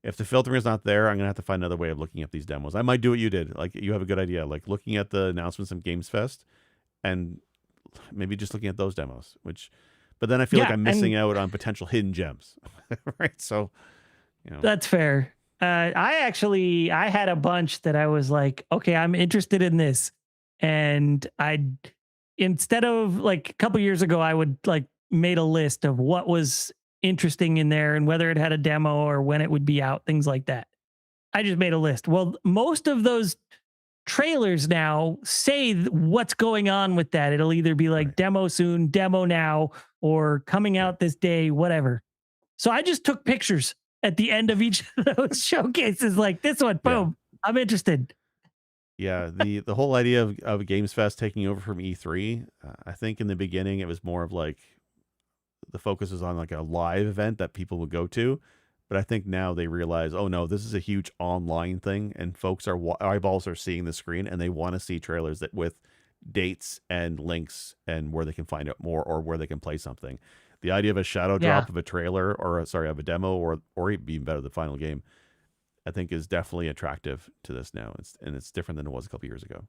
if the filtering is not there, I'm gonna have to find another way of looking at these demos. I might do what you did. Like you have a good idea, like looking at the announcements from Games Fest, and maybe just looking at those demos. But then I feel like I'm missing out on potential hidden gems, right? So, that's fair. I had a bunch that I was like, okay, I'm interested in this. And instead of like a couple years ago, I would like made a list of what was interesting in there and whether it had a demo or when it would be out, things like that. I just made a list. Well, most of those trailers now say what's going on with that. It'll either be like Right. demo soon, demo now, or coming Yeah. out this day, whatever. So I just took pictures at the end of each of those showcases, like this one, Yeah. boom, I'm interested. Yeah, the whole idea of Games Fest taking over from E3, I think in the beginning it was more of like the focus was on like a live event that people would go to, but I think now they realize, oh no, this is a huge online thing, and folks are eyeballs are seeing the screen, and they want to see trailers that with dates and links and where they can find out more or where they can play something. The idea of a shadow Yeah. drop of a trailer or sorry of a demo or even better the final game, I think is definitely attractive to this now. It's different than it was a couple years ago.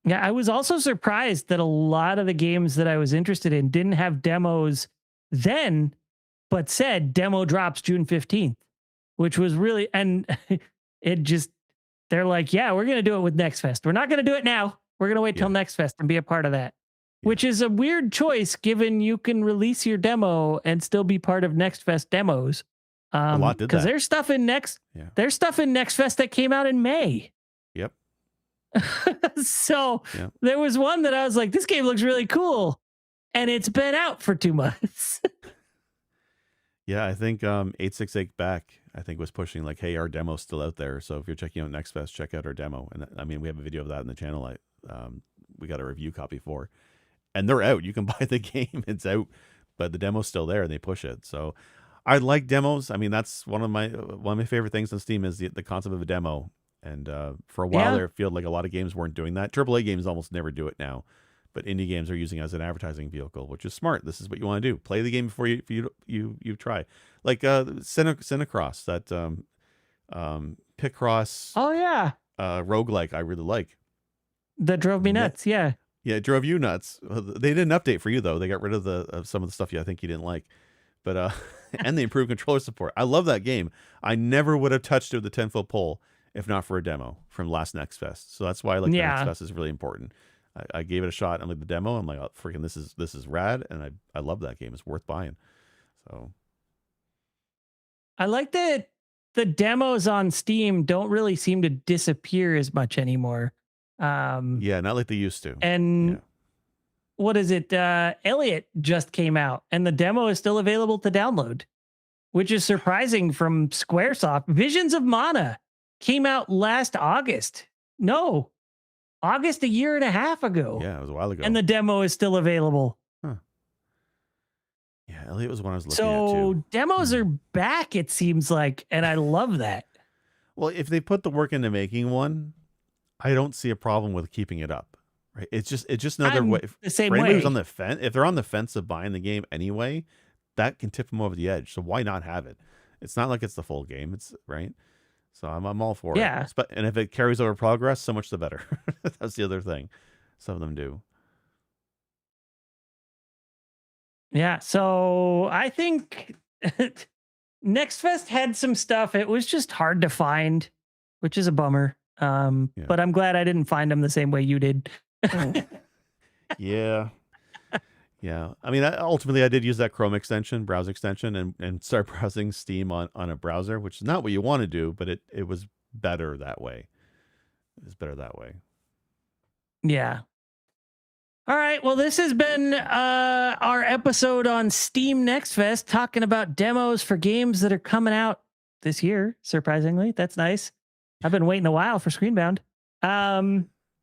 Yeah. I was also surprised that a lot of the games that I was interested in didn't have demos then, but said demo drops June 15th, which was really, and it just, they're like, yeah, we're going to do it with Next Fest. We're not going to do it now. We're going to wait till Yeah, Next Fest and be a part of that, yeah. which is a weird choice given you can release your demo and still be part of Next Fest demos. A lot did Because that. there's stuff in Next Fest that came out in May. Yep. So Yep. there was one that I was like, this game looks really cool. And it's been out for 2 months. Yeah, I think 868 back, I think was pushing like, hey, our demo's still out there. So if you're checking out Next Fest, check out our demo. And I mean, we have a video of that in the channel. We got a review copy for, and they're out. You can buy the game; it's out, but the demo's still there, and they push it. So I like demos. I mean, that's one of my favorite things on Steam is the concept of a demo. And for a while Yeah. there, it felt like a lot of games weren't doing that. AAA games almost never do it now, but indie games are using it as an advertising vehicle, which is smart. This is what you want to do: play the game before you try. Like Cinecross, that Picross Oh, yeah. roguelike, I really like. That drove me Ne- nuts. Yeah. Yeah, it drove you nuts. They didn't update for you though. They got rid of some of the stuff I think you didn't like, but and they improved controller support. I love that game. I never would have touched it with a 10-foot pole if not for a demo from last Next Fest. So that's why I like the Next Yeah. Fest is really important. I gave it a shot. I'm like the demo. I'm like, oh, freaking, this is rad, and I love that game. It's worth buying. So I like that the demos on Steam don't really seem to disappear as much anymore. yeah, not like they used to. And Yeah, what is it? Elliot just came out and the demo is still available to download, which is surprising from Squaresoft. Visions of Mana came out last August. No, August a year and a half ago. yeah, it was a while ago. And the demo is still available. Huh. Yeah, Elliot was one I was looking at So too. demos are back, it seems like, and I love that. Well, if they put the work into making one, I don't see a problem with keeping it up. Right? It's just another I'm way. the same For anybody who's way. on the fence, if they're on the fence of buying the game anyway, that can tip them over the edge. So why not have it? It's not like it's the full game. It's right. So I'm all for Yeah. it. And if it carries over progress, so much the better. That's the other thing. Some of them do. Yeah. So I think Next Fest had some stuff. It was just hard to find, which is a bummer. Yeah. But I'm glad I didn't find them the same way you did. Yeah. Yeah. I mean, ultimately, I did use that Chrome extension, browser extension, and start browsing Steam on a browser, which is not what you want to do, but it was better that way. It was better that way. Yeah. All right. Well, this has been our episode on Steam Next Fest, talking about demos for games that are coming out this year. Surprisingly, that's nice. I've been waiting a while for Screenbound.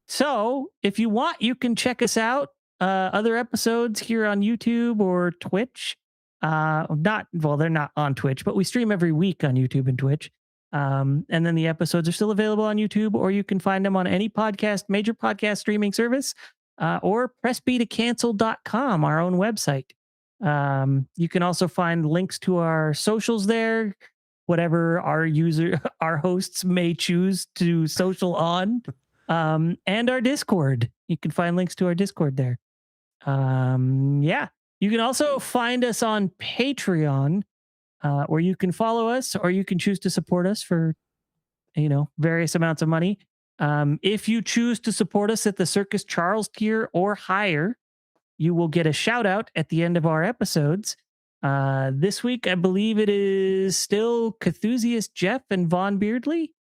So if you want, you can check us out. Other episodes here on YouTube or Twitch. They're not on Twitch, but we stream every week on YouTube and Twitch. And then the episodes are still available on YouTube, or you can find them on any major podcast streaming service, or pressbtocancel.com, our own website. You can also find links to our socials there, whatever our hosts may choose to social on, and our Discord. You can find links to our Discord there. Yeah. You can also find us on Patreon, where you can follow us, or you can choose to support us for, various amounts of money. If you choose to support us at the Circus Charles tier or higher, you will get a shout out at the end of our episodes. This week, I believe it is still Cthusiast Jeff and Vaughn Beardley.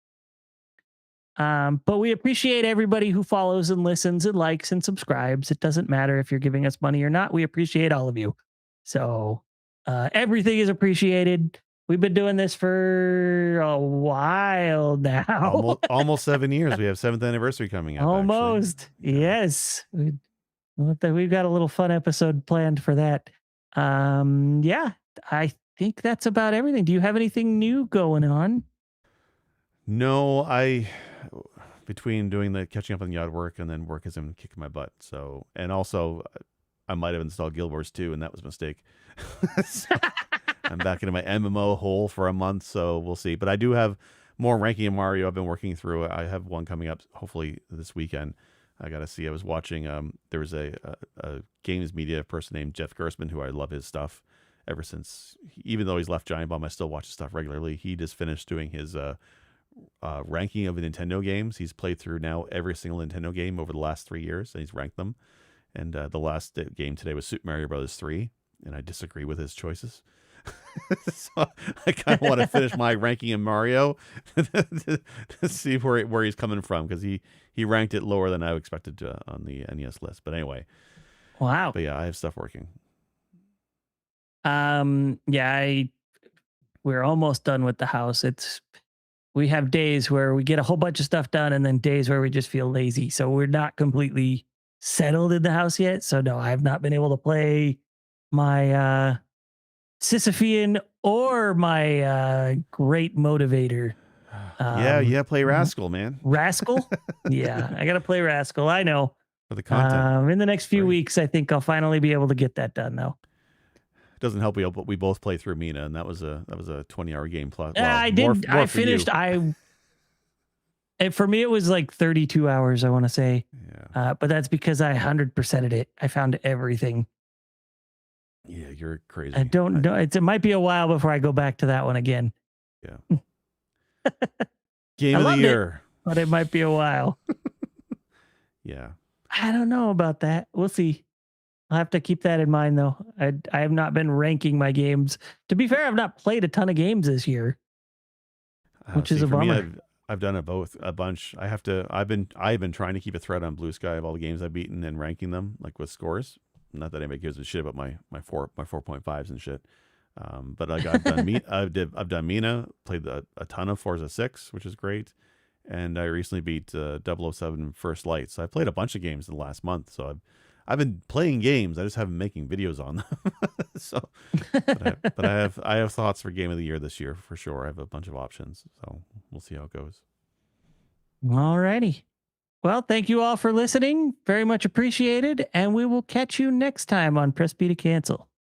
But we appreciate everybody who follows and listens and likes and subscribes. It doesn't matter if you're giving us money or not. We appreciate all of you. So everything is appreciated. We've been doing this for a while now. Almost 7 years. We have 7th anniversary coming up. Almost. Actually. Yes. We've got a little fun episode planned for that. Yeah, I think that's about everything. Do you have anything new going on? No, between doing the catching up on yard work and then work has been kicking my butt. So, and also I might have installed Guild Wars 2 and that was a mistake. So, I'm back into my MMO hole for a month, so we'll see. But I do have more ranking in Mario I've been working through. I have one coming up hopefully this weekend. I got to see. I was watching, there was a games media person named Jeff Gersman, who I love his stuff ever since, even though he's left Giant Bomb, I still watch his stuff regularly. He just finished doing his ranking of the Nintendo games. He's played through now every single Nintendo game over the last 3 years, and he's ranked them. And the last game today was Super Mario Bros. 3, and I disagree with his choices. So I kind of want to finish my ranking in Mario to see where he's coming from, because he ranked it lower than I expected on the NES list. But anyway, wow. But yeah, I have stuff working. Yeah, we're almost done with the house. We have days where we get a whole bunch of stuff done, and then days where we just feel lazy. So we're not completely settled in the house yet. So no, I've not been able to play my Sisyphean or my great motivator. Yeah, play Rascal, man. Rascal? Yeah, I got to play Rascal. I know. For the content. In the next few weeks, I think I'll finally be able to get that done, though. It doesn't help but we both play through Mina, and that was a 20-hour game plus. Well, I did. I finished. And for me, it was like 32 hours, I want to say. Yeah. But that's because I 100%ed it. I found everything. Yeah, you're crazy. I don't know. It might be a while before I go back to that one again. Yeah. Game of the year. But it might be a while. Yeah. I don't know about that. We'll see. I'll have to keep that in mind, though. I have not been ranking my games. To be fair, I've not played a ton of games this year, which is a bummer. Me, I've done it both a bunch. I've been trying to keep a thread on Blue Sky of all the games I've beaten and ranking them, like with scores. Not that anybody gives a shit about my 4.5s and shit. But like I've done Mina, played a ton of Forza 6, which is great, and I recently beat 007 First Light. So I played a bunch of games in the last month. So I've been playing games. I just haven't been making videos on them. So, but I have thoughts for Game of the Year this year for sure. I have a bunch of options, so we'll see how it goes. All righty. Well, thank you all for listening. Very much appreciated. And we will catch you next time on Press B to Cancel.